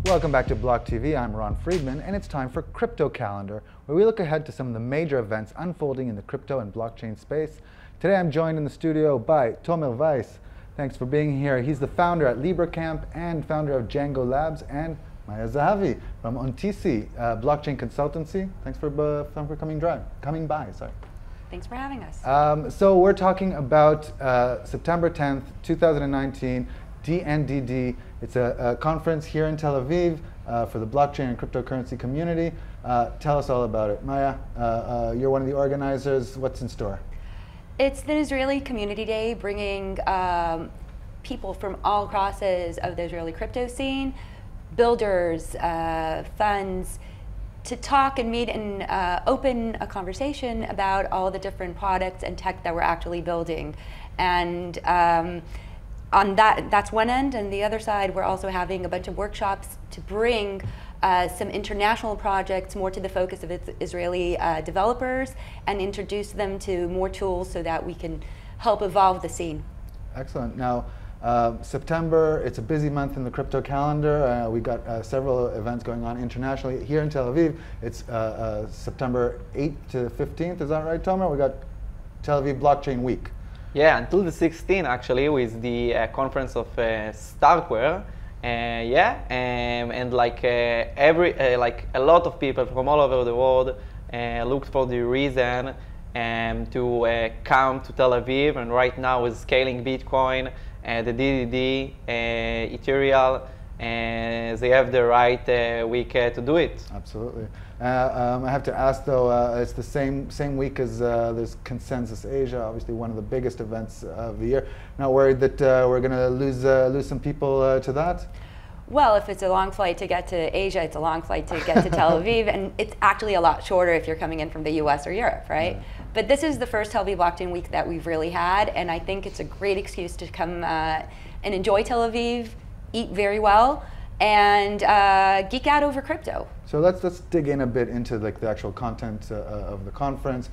Welcome back to BLOCKTV. I'm Ron Friedman, and it's time for Crypto Calendar, where we look ahead to some of the major events unfolding in the crypto and blockchain space. Today I'm joined in the studio by Tomer Weiss. Thanks for being here. He's the founder at LibreCamp and founder of Django Labs, and Maya Zahavi from Ontisi, blockchain consultancy. Thanks for coming by. Thanks for having us. So we're talking about September 10th, 2019, D&DD. It's a conference here in Tel Aviv for the blockchain and cryptocurrency community. Tell us all about it. Maya, you're one of the organizers. What's in store? It's the Israeli Community Day, bringing people from all crosses of the Israeli crypto scene, builders, funds, to talk and meet and open a conversation about all the different products and tech that we're actually building. And on that's one end, and the other side, we're also having a bunch of workshops to bring some international projects more to the focus of Israeli developers and introduce them to more tools so that we can help evolve the scene. Excellent. Now, September, it's a busy month in the crypto calendar. We got several events going on internationally. Here in Tel Aviv, it's September 8th to 15th, is that right, Tomer? We got Tel Aviv Blockchain Week. Yeah, until the 16th actually, with the conference of Starkware. And like like a lot of people from all over the world looked for the reason to come to Tel Aviv. And right now, with scaling Bitcoin, the D&DD, Ethereum, they have the right week to do it. Absolutely. I have to ask though, it's the same week as there's Consensus Asia, obviously one of the biggest events of the year. Not worried that we're going to lose some people to that? Well, if it's a long flight to get to Asia, it's a long flight to get to Tel Aviv, and it's actually a lot shorter if you're coming in from the US or Europe, right? Yeah. But this is the first Tel Aviv Blockchain Week that we've really had, and I think it's a great excuse to come and enjoy Tel Aviv, eat very well, and geek out over crypto. So let's dig in a bit into like the actual content of the conference.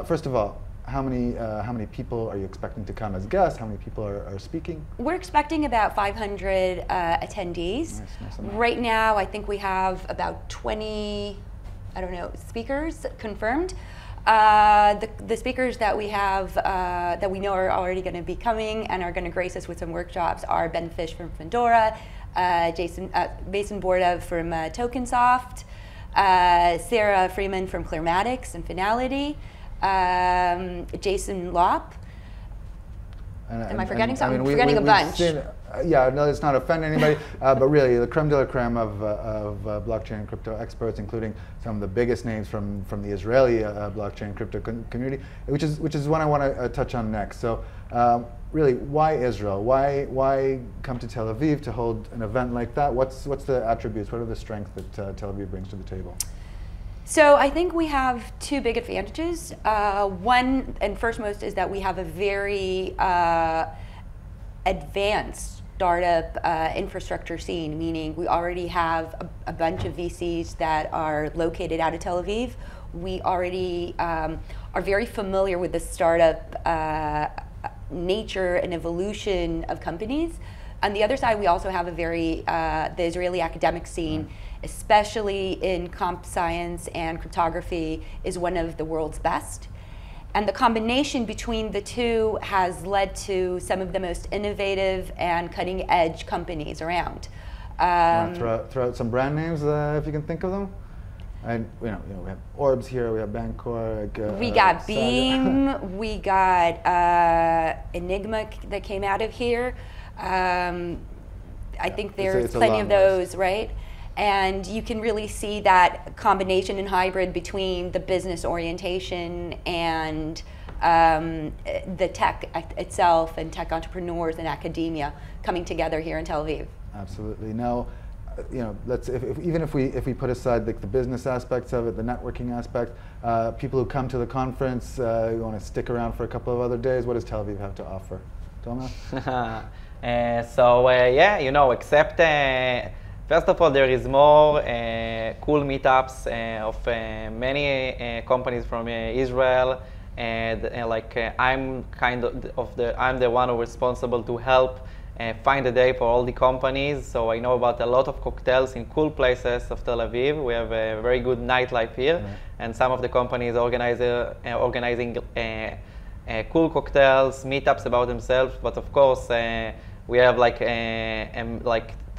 First of all, how many people are you expecting to come as guests? How many people are speaking? We're expecting about 500 attendees. Nice right now, I think we have about 20, speakers confirmed. The speakers that we have, that we know are already going to be coming and are going to grace us with some workshops are Ben Fish from Fandora, Mason Borda from TokenSoft, Sarah Freeman from Clearmatics and Finality, Jason Lopp. Am I forgetting something? I'm forgetting a bunch. Yeah, no, it's not offending anybody, but really the creme de la creme of blockchain and crypto experts, including some of the biggest names from the Israeli blockchain and crypto community, which is what I want to touch on next. So, really, why Israel? Why come to Tel Aviv to hold an event like that? What's the attributes? What are the strengths that Tel Aviv brings to the table? So I think we have two big advantages. One, and first most, is that we have a very advanced startup infrastructure scene, meaning we already have a bunch of VCs that are located out of Tel Aviv. We already are very familiar with the startup nature and evolution of companies. On the other side, we also have a very, the Israeli academic scene, especially in comp science and cryptography, is one of the world's best. And the combination between the two has led to some of the most innovative and cutting edge companies around. Throw out some brand names if you can think of them. And we have Orbs here, we have Bancor. We got Beam, we got Enigma that came out of here. I think there's plenty of those, right? And you can really see that combination and hybrid between the business orientation and the tech itself, and tech entrepreneurs and academia coming together here in Tel Aviv. Absolutely. Now, even if we put aside the business aspects of it, the networking aspect, people who come to the conference who want to stick around for a couple of other days, what does Tel Aviv have to offer? Tomer? Except first of all, there is more cool meetups of many companies from Israel, and I'm I'm the one who is responsible to help find a day for all the companies. So I know about a lot of cocktails in cool places of Tel Aviv. We have a very good nightlife here, and some of the companies organizing cool cocktails, meetups about themselves. But of course, we have like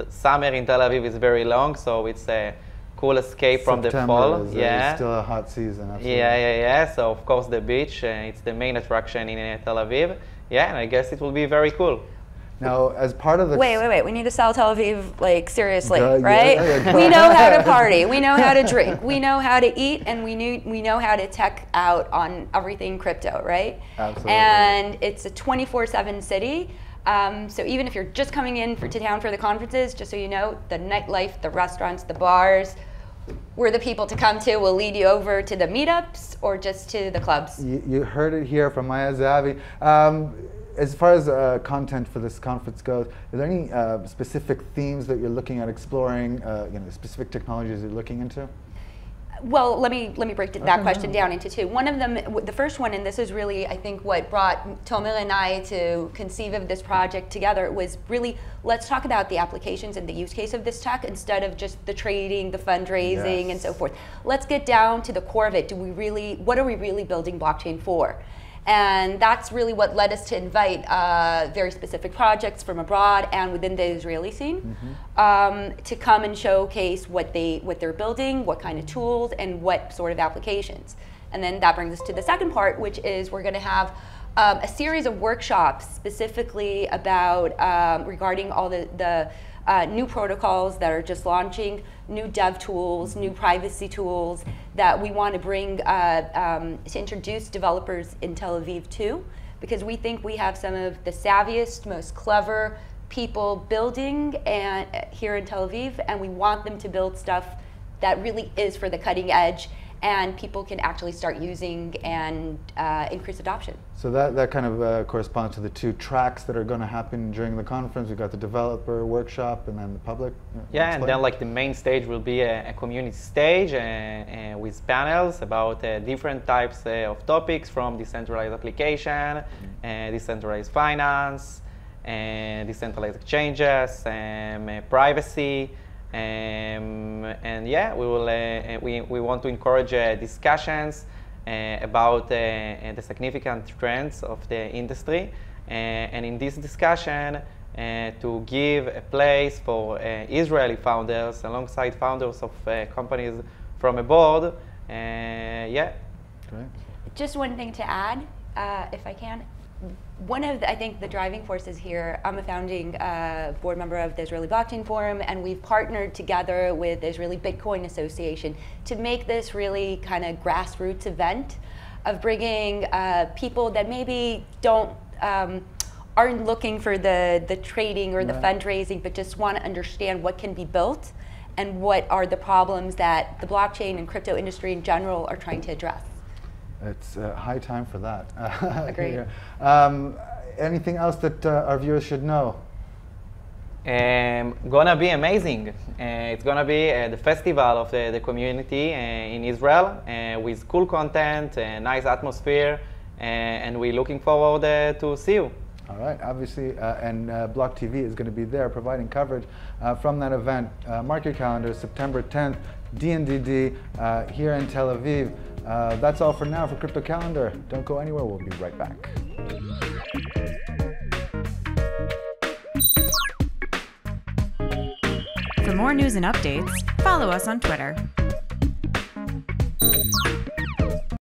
summer in Tel Aviv is very long, so it's a cool escape from the fall. It's still a hot season. Absolutely. Yeah. So of course the beach, it's the main attraction in Tel Aviv. Yeah, and I guess it will be very cool. Now, as part of the... Wait. We need to sell Tel Aviv, like, seriously, Yeah, right? yeah. We know how to party. We know how to drink. We know how to eat, and we know how to tech out on everything crypto, right? Absolutely. And it's a 24/7 city. So even if you're just coming in to town for the conferences, just so you know, the nightlife, the restaurants, the bars, we're the people to come to. We'll lead you over to the meetups or just to the clubs. You heard it here from Maya Zahavi. As far as content for this conference goes, are there any specific themes that you're looking at exploring, specific technologies you're looking into? Well, let me break that question down into two. One of them, the first one, and this is really, I think, what brought Tomer and I to conceive of this project together, was really, let's talk about the applications and the use case of this tech instead of just the trading, the fundraising, and so forth. Let's get down to the core of it. What are we really building blockchain for? And that's really what led us to invite very specific projects from abroad and within the Israeli scene to come and showcase what they're building, what kind of tools, and what sort of applications. And then that brings us to the second part, which is we're going to have a series of workshops specifically about regarding all the new protocols that are just launching, new dev tools, new privacy tools that we want to bring to introduce developers in Tel Aviv to, because we think we have some of the savviest, most clever people building here in Tel Aviv, and we want them to build stuff that really is for the cutting edge and people can actually start using and increase adoption. So that kind of corresponds to the two tracks that are going to happen during the conference. We've got the developer workshop and then the public. Yeah, and then like the main stage will be a community stage with panels about different types of topics, from decentralized application, decentralized finance, decentralized exchanges, privacy. And yeah, we want to encourage discussions about the significant trends of the industry, and in this discussion to give a place for Israeli founders alongside founders of companies from abroad. Yeah. Great. Just one thing to add, if I can. One of I think the driving forces here, I'm a founding board member of the Israeli Blockchain Forum, and we've partnered together with the Israeli Bitcoin Association to make this really kind of grassroots event of bringing people that maybe aren't looking for the trading or the fundraising, but just want to understand what can be built and what are the problems that the blockchain and crypto industry in general are trying to address. It's high time for that. Agreed. Anything else that our viewers should know? Gonna be amazing. It's gonna be the festival of the community in Israel with cool content, nice atmosphere, and we're looking forward to see you. All right, obviously, and BLOCKTV is going to be there providing coverage from that event. Mark your calendar, September 10th, D&DD here in Tel Aviv. That's all for now for Crypto Calendar. Don't go anywhere, we'll be right back. For more news and updates, follow us on Twitter.